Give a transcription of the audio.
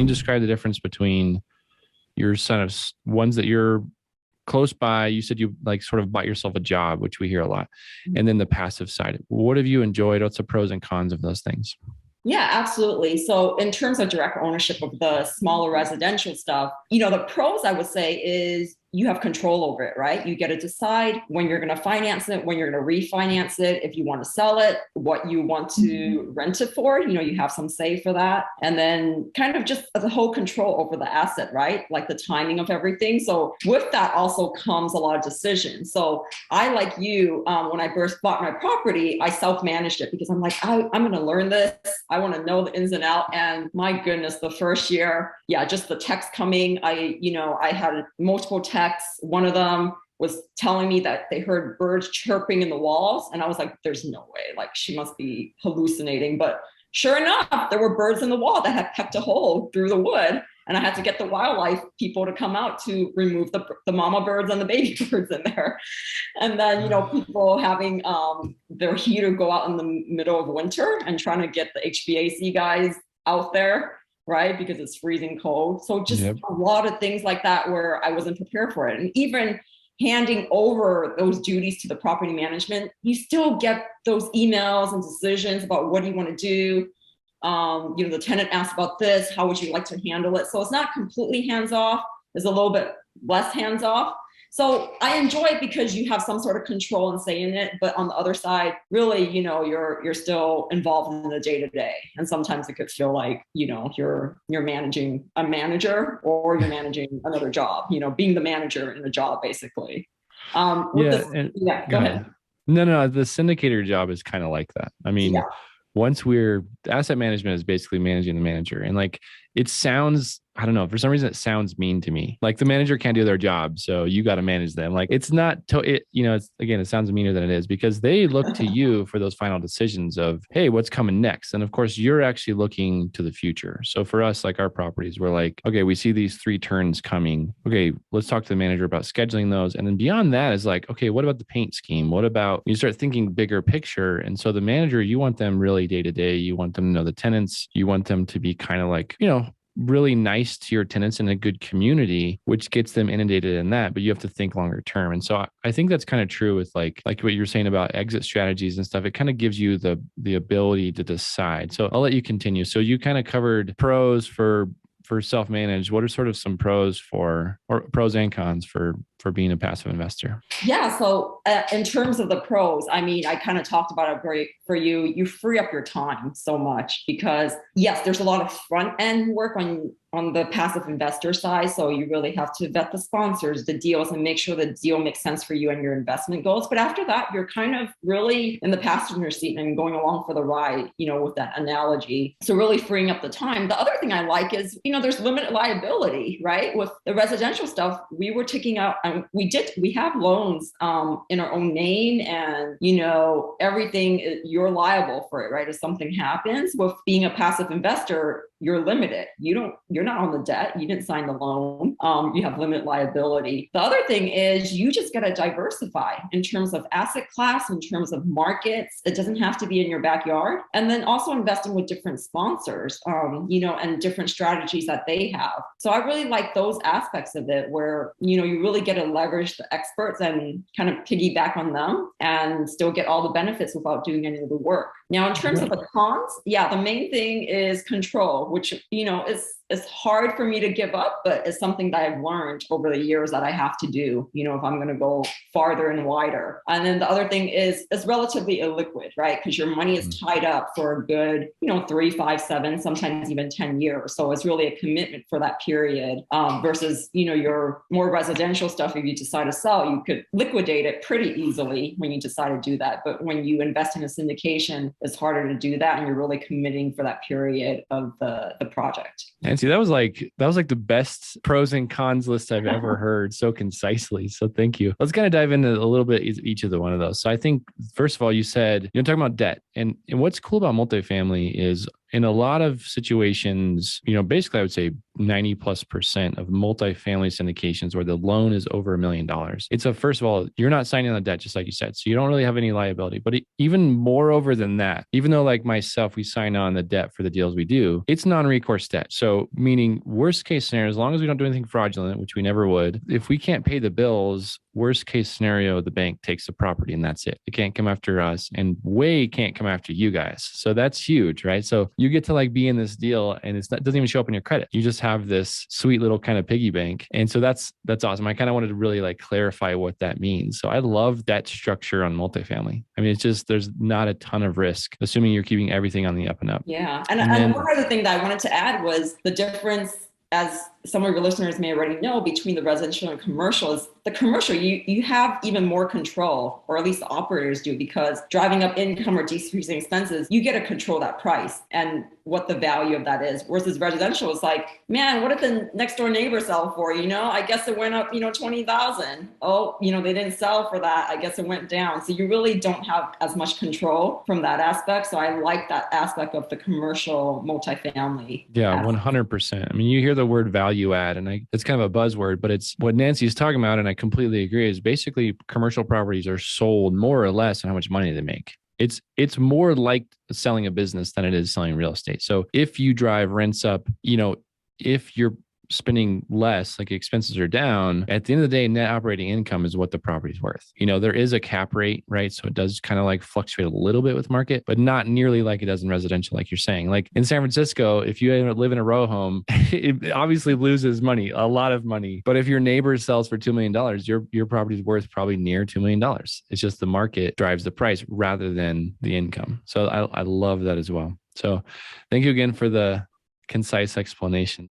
you describe the difference between your son of ones that you're close by? You said you like sort of bought yourself a job, which we hear a lot. And then the passive side. What have you enjoyed? What's the pros and cons of those things? Yeah, absolutely. So in terms of direct ownership of the smaller residential stuff, the pros I would say is you have control over it, right? You get to decide when you're going to finance it, when you're going to refinance it, if you want to sell it, what you want to rent it for, you have some say for that. And then kind of just the whole control over the asset, right? Like the timing of everything. So with that also comes a lot of decisions. So I, like you, when I first bought my property, I self-managed it because I'm like, I'm going to learn this. I want to know the ins and out. And my goodness, the first year, yeah, just the text coming. I had multiple texts. One of them was telling me that they heard birds chirping in the walls. And I was like, there's no way, like she must be hallucinating. But sure enough, there were birds in the wall that had pecked a hole through the wood. And I had to get the wildlife people to come out to remove the mama birds and the baby birds in there. And then, people having their heater go out in the middle of winter and trying to get the HVAC guys out there, right? Because it's freezing cold. So just a lot of things like that where I wasn't prepared for it. And even handing over those duties to the property management, you still get those emails and decisions about what do you want to do. The tenant asked about this, how would you like to handle it? So it's not completely hands-off. There's a little bit less hands-off. So I enjoy it because you have some sort of control and say in it, but on the other side, really, you're still involved in the day-to-day. And sometimes it could feel like, you're managing a manager or you're managing another job, being the manager in the job, basically. Go ahead. No, the syndicator job is kind of like that. I mean, once asset management is basically managing the manager. And like, it sounds, I don't know, for some reason it sounds mean to me. Like the manager can't do their job, so you got to manage them. Like it's not, it sounds meaner than it is because they look to you for those final decisions of, hey, what's coming next? And of course, you're actually looking to the future. So for us, like our properties, we're like, okay, we see these 3 turns coming. Okay, let's talk to the manager about scheduling those. And then beyond that is like, okay, what about the paint scheme? What about, you start thinking bigger picture. And so the manager, you want them really day to day. You want them to know the tenants. You want them to be kind of like, really nice to your tenants in a good community, which gets them inundated in that, but you have to think longer term. And so I think that's kind of true with like what you're saying about exit strategies and stuff. It kind of gives you the ability to decide. So I'll let you continue. So you kind of covered pros for self-managed. What are sort of some pros and cons for being a passive investor? Yeah. So in terms of the pros, I mean, I kind of talked about it for you. You free up your time so much because yes, there's a lot of front end work on the passive investor side. So you really have to vet the sponsors, the deals, and make sure the deal makes sense for you and your investment goals. But after that, you're kind of really in the passenger seat and going along for the ride, with that analogy. So really freeing up the time. The other thing I like is, there's limited liability, right? With the residential stuff, we were taking out, we have loans in our own name and, everything, you're liable for it, right? If something happens. With being a passive investor, you're limited. You're not on the debt. You didn't sign the loan. You have limited liability. The other thing is you just got to diversify in terms of asset class, in terms of markets. It doesn't have to be in your backyard. And then also investing with different sponsors, and different strategies that they have. So I really like those aspects of it where, you really get to leverage the experts and kind of piggyback on them and still get all the benefits without doing any of the work. Now, in terms of the cons, the main thing is control, which, it's hard for me to give up, but it's something that I've learned over the years that I have to do, if I'm going to go farther and wider. And then the other thing is it's relatively illiquid, right? Because your money is tied up for a good, 3, 5, 7, sometimes even 10 years. So it's really a commitment for that period versus, your more residential stuff. If you decide to sell, you could liquidate it pretty easily when you decide to do that. But when you invest in a syndication, it's harder to do that. And you're really committing for that period of the project. Nancy, that was like the best pros and cons list I've ever heard so concisely. So thank you. Let's kind of dive into a little bit each of the one of those. So I think first of all, you said, talking about debt. And what's cool about multifamily is in a lot of situations, basically I would say 90+% of multifamily syndications where the loan is over $1 million. It's first of all, you're not signing on the debt, just like you said. So you don't really have any liability, but even moreover than that, even though like myself, we sign on the debt for the deals we do, it's non-recourse debt. So meaning worst case scenario, as long as we don't do anything fraudulent, which we never would, if we can't pay the bills, worst case scenario, the bank takes the property and that's it. It can't come after us and way can't come after you guys. So that's huge, right? So you get to like be in this deal and it doesn't even show up in your credit. You just have this sweet little kind of piggy bank. And so that's awesome. I kind of wanted to really like clarify what that means. So I love that structure on multifamily. I mean, it's just, there's not a ton of risk, assuming you're keeping everything on the up and up. Yeah. And one other thing that I wanted to add was the difference, as some of your listeners may already know, between the residential and commercial is the commercial, you have even more control, or at least the operators do, because driving up income or decreasing expenses, you get to control that price and what the value of that is. Versus residential is like, man, what did the next door neighbor sell for? I guess it went up, 20,000. Oh, they didn't sell for that. I guess it went down. So you really don't have as much control from that aspect. So I like that aspect of the commercial multifamily. Yeah, 100%. I mean, you hear the word value add, and it's kind of a buzzword, but it's what Nancy's talking about. And I completely agree, is basically commercial properties are sold more or less on how much money they make. It's more like selling a business than it is selling real estate. So if you drive rents up, if you're spending less, like expenses are down, at the end of the day, net operating income is what the property's worth. There is a cap rate, right? So it does kind of like fluctuate a little bit with market, but not nearly like it does in residential, like you're saying. Like in San Francisco, if you live in a row home, it obviously loses money, a lot of money. But if your neighbor sells for $2 million, your property's worth probably near $2 million. It's just the market drives the price rather than the income. So I love that as well. So thank you again for the concise explanation.